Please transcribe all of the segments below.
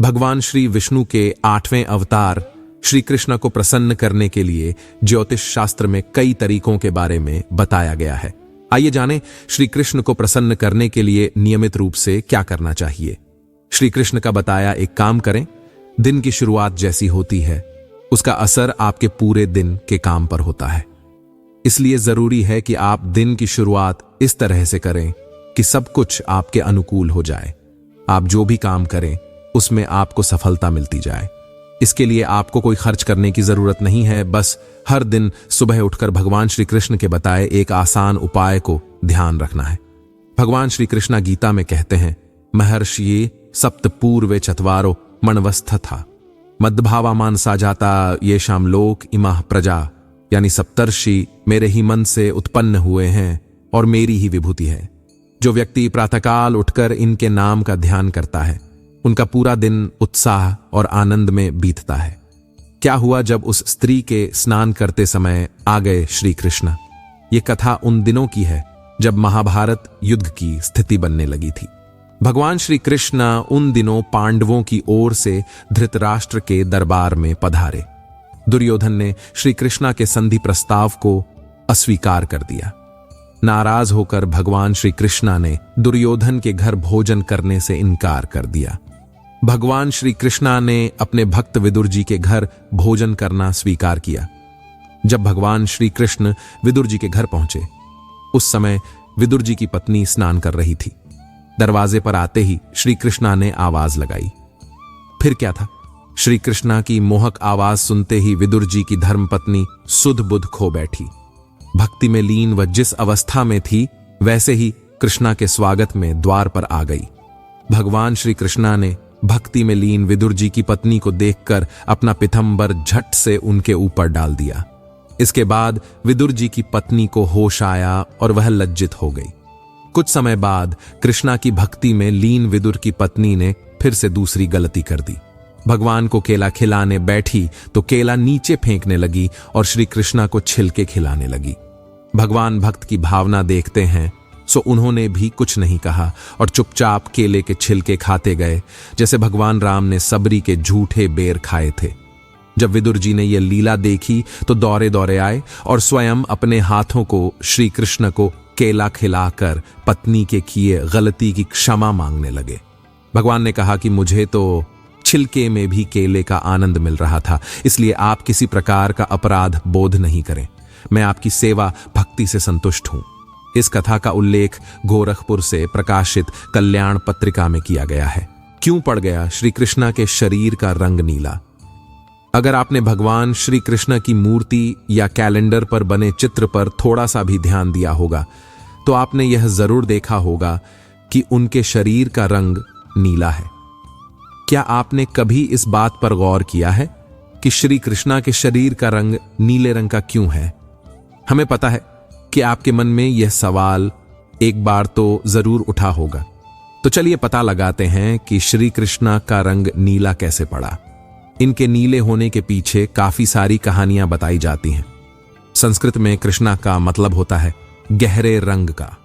भगवान श्री विष्णु के 8वें अवतार श्री कृष्ण को प्रसन्न करने के लिए ज्योतिष शास्त्र में कई तरीकों के बारे में बताया गया है। आइए जानें श्री कृष्ण को प्रसन्न करने के लिए नियमित रूप से क्या करना चाहिए। श्री कृष्ण का बताया एक काम करें। दिन की शुरुआत जैसी होती है उसका असर आपके पूरे दिन के काम पर होता है। इसलिए जरूरी है कि आप दिन की शुरुआत इस तरह से करें कि सब कुछ आपके अनुकूल हो जाए। आप जो भी काम करें उसमें आपको सफलता मिलती जाए। इसके लिए आपको कोई खर्च करने की जरूरत नहीं है। बस हर दिन सुबह उठकर भगवान श्री कृष्ण के बताए एक आसान उपाय को ध्यान रखना है। भगवान श्री कृष्ण गीता में कहते हैं, महर्षि सप्त पूर्वे चत्वारो मणवस्थ था मद्भावा मानसा जाता ये शाम लोक इमाह प्रजा, यानी सप्तर्षि मेरे ही मन से उत्पन्न हुए हैं और मेरी ही विभूति है। जो व्यक्ति प्रातःकाल उठकर इनके नाम का ध्यान करता है उनका पूरा दिन उत्साह और आनंद में बीतता है। क्या हुआ जब उस स्त्री के स्नान करते समय आ गए श्री कृष्ण। ये कथा उन दिनों की है जब महाभारत युद्ध की स्थिति बनने लगी थी। भगवान श्री कृष्ण उन दिनों पांडवों की ओर से धृतराष्ट्र के दरबार में पधारे। दुर्योधन ने श्री कृष्ण के संधि प्रस्ताव को अस्वीकार कर दिया। नाराज होकर भगवान श्री कृष्ण ने दुर्योधन के घर भोजन करने से इनकार कर दिया। भगवान श्री कृष्ण ने अपने भक्त विदुर जी के घर भोजन करना स्वीकार किया। जब भगवान श्री कृष्ण विदुर जी के घर पहुंचे उस समय विदुर जी की पत्नी स्नान कर रही थी। दरवाजे पर आते ही श्री कृष्ण ने आवाज लगाई। फिर क्या था, श्री कृष्ण की मोहक आवाज सुनते ही विदुर जी की धर्मपत्नी सुध बुध खो बैठी। भक्ति में लीन व जिस अवस्था में थी वैसे ही कृष्णा के स्वागत में द्वार पर आ गई। भगवान श्री कृष्णा ने भक्ति में लीन विदुर जी की पत्नी को देखकर अपना पिथंबर झट से उनके ऊपर डाल दिया। इसके बाद विदुर जी की पत्नी को होश आया और वह लज्जित हो गई। कुछ समय बाद कृष्णा की भक्ति में लीन विदुर की पत्नी ने फिर से दूसरी गलती कर दी। भगवान को केला खिलाने बैठी तो केला नीचे फेंकने लगी और श्री कृष्णा को छिलके खिलाने लगी। भगवान भक्त की भावना देखते हैं सो उन्होंने भी कुछ नहीं कहा और चुपचाप केले के छिलके खाते गए, जैसे भगवान राम ने सबरी के झूठे बेर खाए थे। जब विदुर जी ने यह लीला देखी तो दौड़े दौड़े आए और स्वयं अपने हाथों को श्री कृष्ण को केला खिलाकर पत्नी के किए गलती की क्षमा मांगने लगे। भगवान ने कहा कि मुझे तो छिलके में भी केले का आनंद मिल रहा था, इसलिए आप किसी प्रकार का अपराध बोध नहीं करें। मैं आपकी सेवा भक्ति से संतुष्ट हूं। इस कथा का उल्लेख गोरखपुर से प्रकाशित कल्याण पत्रिका में किया गया है। क्यों पड़ गया श्री कृष्ण के शरीर का रंग नीला? अगर आपने भगवान श्री कृष्ण की मूर्ति या कैलेंडर पर बने चित्र पर थोड़ा सा भी ध्यान दिया होगा तो आपने यह जरूर देखा होगा कि उनके शरीर का रंग नीला है। क्या आपने कभी इस बात पर गौर किया है कि श्री कृष्णा के शरीर का रंग नीले रंग का क्यों है? हमें पता है कि आपके मन में यह सवाल एक बार तो जरूर उठा होगा, तो चलिए पता लगाते हैं कि श्री कृष्णा का रंग नीला कैसे पड़ा। इनके नीले होने के पीछे काफी सारी कहानियां बताई जाती हैं। संस्कृत में कृष्णा का मतलब होता है गहरे रंग का।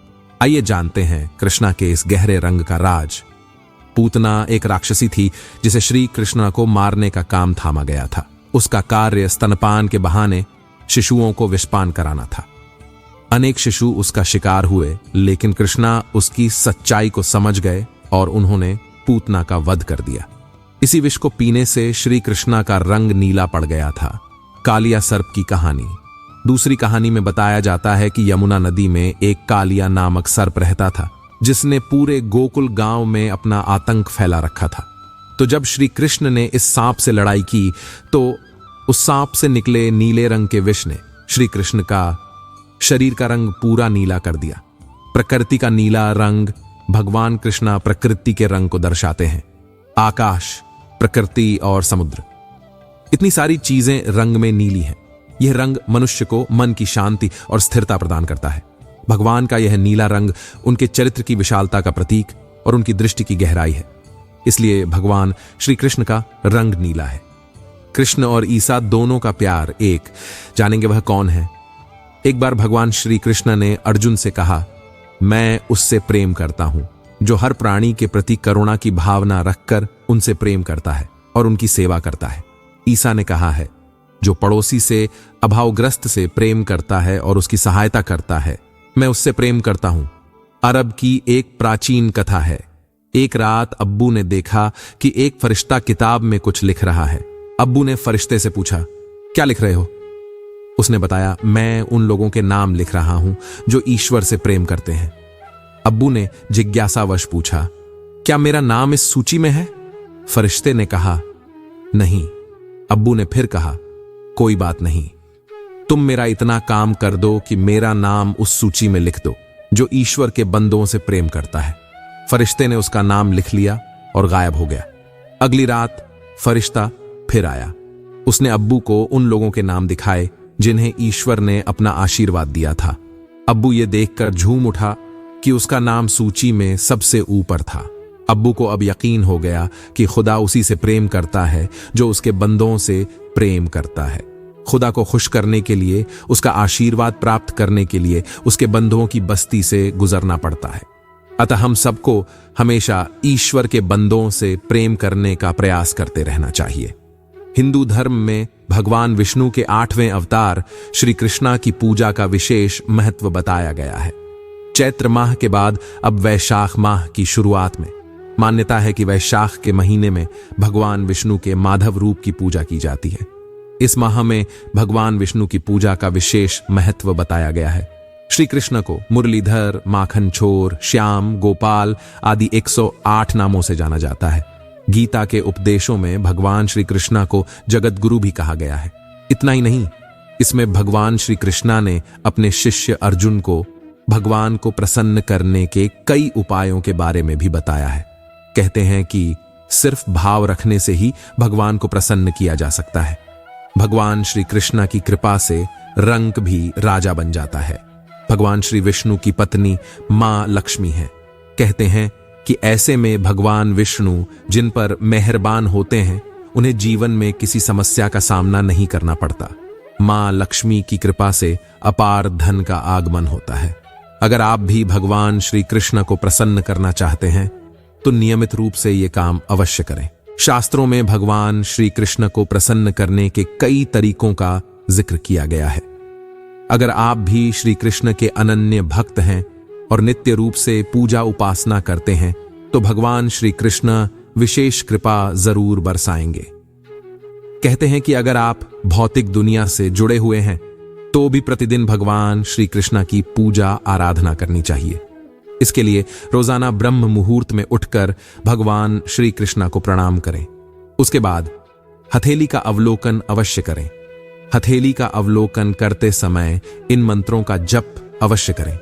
आइए जानते हैं कृष्णा के इस गहरे रंग का राज। पूतना एक राक्षसी थी जिसे श्री कृष्ण को मारने का काम थामा गया था। उसका कार्य स्तनपान के बहाने शिशुओं को विषपान कराना था। अनेक शिशु उसका शिकार हुए, लेकिन कृष्णा उसकी सच्चाई को समझ गए और उन्होंने पूतना का वध कर दिया। इसी विष को पीने से श्री कृष्णा का रंग नीला पड़ गया था। कालिया सर्प की कहानी। दूसरी कहानी में बताया जाता है कि यमुना नदी में एक कालिया नामक सर्प रहता था जिसने पूरे गोकुल गांव में अपना आतंक फैला रखा था। तो जब श्री कृष्ण ने इस सांप से लड़ाई की तो उस सांप से निकले नीले रंग के विष ने श्री कृष्ण का शरीर का रंग पूरा नीला कर दिया। प्रकृति का नीला रंग भगवान कृष्ण प्रकृति के रंग को दर्शाते हैं। आकाश, प्रकृति और समुद्र, इतनी सारी चीजें रंग में नीली हैं। यह रंग मनुष्य को मन की शांति और स्थिरता प्रदान करता है। भगवान का यह नीला रंग उनके चरित्र की विशालता का प्रतीक और उनकी दृष्टि की गहराई है। इसलिए भगवान श्री कृष्ण का रंग नीला है। कृष्ण और ईसा दोनों का प्यार एक। जानेंगे वह कौन है? एक बार भगवान श्री कृष्ण ने अर्जुन से कहा, मैं उससे प्रेम करता हूं जो हर प्राणी के प्रति करुणा की भावना रखकर उनसे प्रेम करता है और उनकी सेवा करता है। ईसा ने कहा है, जो पड़ोसी से, अभावग्रस्त से प्रेम करता है और उसकी सहायता करता है, मैं उससे प्रेम करता हूं। अरब की एक प्राचीन कथा है। एक रात अब्बू ने देखा कि एक फरिश्ता किताब में कुछ लिख रहा है। अब्बू ने फरिश्ते से पूछा, क्या लिख रहे हो? उसने बताया, मैं उन लोगों के नाम लिख रहा हूं जो ईश्वर से प्रेम करते हैं। अब्बू ने जिज्ञासावश पूछा, क्या मेरा नाम इस सूची में है? फरिश्ते ने कहा, नहीं। अब्बू ने फिर कहा, कोई बात नहीं, तुम मेरा इतना काम कर दो कि मेरा नाम उस सूची में लिख दो जो ईश्वर के बंदों से प्रेम करता है। फरिश्ते ने उसका नाम लिख लिया और गायब हो गया। अगली रात फरिश्ता फिर आया। उसने अब्बू को उन लोगों के नाम दिखाए जिन्हें ईश्वर ने अपना आशीर्वाद दिया था। अब्बू ये देखकर झूम उठा कि उसका नाम सूची में सबसे ऊपर था। अब्बू को अब यकीन हो गया कि खुदा उसी से प्रेम करता है जो उसके बंदों से प्रेम करता है। खुदा को खुश करने के लिए, उसका आशीर्वाद प्राप्त करने के लिए उसके बंदों की बस्ती से गुजरना पड़ता है। अतः हम सबको हमेशा ईश्वर के बंदों से प्रेम करने का प्रयास करते रहना चाहिए। हिंदू धर्म में भगवान विष्णु के 8वें अवतार श्री कृष्णा की पूजा का विशेष महत्व बताया गया है। चैत्र माह के बाद अब वैशाख माह की शुरुआत में मान्यता है कि वैशाख के महीने में भगवान विष्णु के माधव रूप की पूजा की जाती है। इस माह में भगवान विष्णु की पूजा का विशेष महत्व बताया गया है। श्री कृष्ण को मुरलीधर, माखन छोर, श्याम, गोपाल आदि 108 नामों से जाना जाता है। गीता के उपदेशों में भगवान श्री कृष्णा को जगत गुरु भी कहा गया है। इतना ही नहीं, इसमें भगवान श्री कृष्णा ने अपने शिष्य अर्जुन को भगवान को प्रसन्न करने के कई उपायों के बारे में भी बताया है। कहते हैं कि सिर्फ भाव रखने से ही भगवान को प्रसन्न किया जा सकता है। भगवान श्री कृष्णा की कृपा से रंक भी राजा बन जाता है। भगवान श्री विष्णु की पत्नी मां लक्ष्मी है। कहते हैं कि ऐसे में भगवान विष्णु जिन पर मेहरबान होते हैं, उन्हें जीवन में किसी समस्या का सामना नहीं करना पड़ता। मां लक्ष्मी की कृपा से अपार धन का आगमन होता है। अगर आप भी भगवान श्री कृष्ण को प्रसन्न करना चाहते हैं तो नियमित रूप से ये काम अवश्य करें। शास्त्रों में भगवान श्री कृष्ण को प्रसन्न करने के कई तरीकों का जिक्र किया गया है। अगर आप भी श्री कृष्ण के अनन्य भक्त हैं और नित्य रूप से पूजा उपासना करते हैं तो भगवान श्री कृष्ण विशेष कृपा जरूर बरसाएंगे। कहते हैं कि अगर आप भौतिक दुनिया से जुड़े हुए हैं तो भी प्रतिदिन भगवान श्री कृष्ण की पूजा आराधना करनी चाहिए। इसके लिए रोजाना ब्रह्म मुहूर्त में उठकर भगवान श्री कृष्ण को प्रणाम करें। उसके बाद हथेली का अवलोकन अवश्य करें। हथेली का अवलोकन करते समय इन मंत्रों का जप अवश्य करें।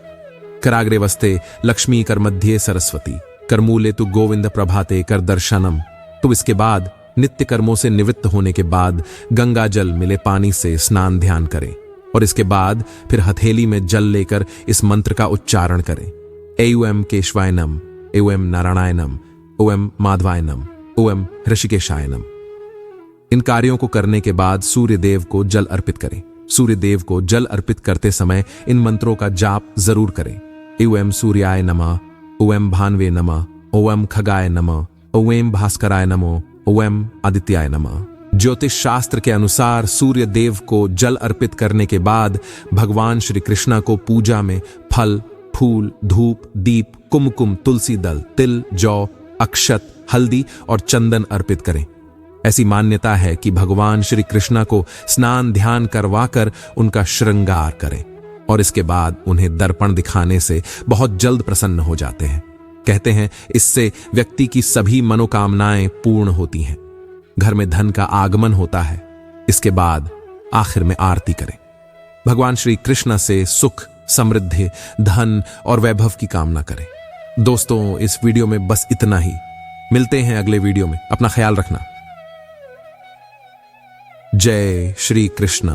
कराग्रे वस्ते लक्ष्मी कर मध्य सरस्वती कर मूले तु गोविंद प्रभाते कर दर्शनम। तो इसके बाद नित्य कर्मों से निवृत्त होने के बाद गंगा जल मिले पानी से स्नान ध्यान करें और इसके बाद फिर हथेली में जल लेकर इस मंत्र का उच्चारण करें। एवं केशवाय नम, एवं नारायणाय नम, ओम माधवाय नम, ओम ऋषिकेशाय नम। इन कार्यों को करने के बाद सूर्य देव को जल अर्पित करें। सूर्य देव को जल अर्पित करते समय इन मंत्रों का जाप जरूर करें। एवं सूर्याय नमः, ओम भानवे नमः, ओम खगाय नमः, ओम भास्कराय नमो, ओम आदित्याय नमः। ज्योतिष शास्त्र के अनुसार सूर्य देव को जल अर्पित करने के बाद भगवान श्री कृष्ण को पूजा में फल, फूल, धूप, दीप, कुमकुम, तुलसी दल, तिल, जौ, अक्षत, हल्दी और चंदन अर्पित करें। ऐसी मान्यता है कि भगवान श्री कृष्ण को स्नान ध्यान करवाकर उनका श्रृंगार करें और इसके बाद उन्हें दर्पण दिखाने से बहुत जल्द प्रसन्न हो जाते हैं। कहते हैं इससे व्यक्ति की सभी मनोकामनाएं पूर्ण होती हैं। घर में धन का आगमन होता है। इसके बाद आखिर में आरती करें। भगवान श्री कृष्ण से सुख, समृद्धि, धन और वैभव की कामना करें। दोस्तों, इस वीडियो में बस इतना ही। मिलते हैं अगले वीडियो में। अपना ख्याल रखना। जय श्री कृष्ण।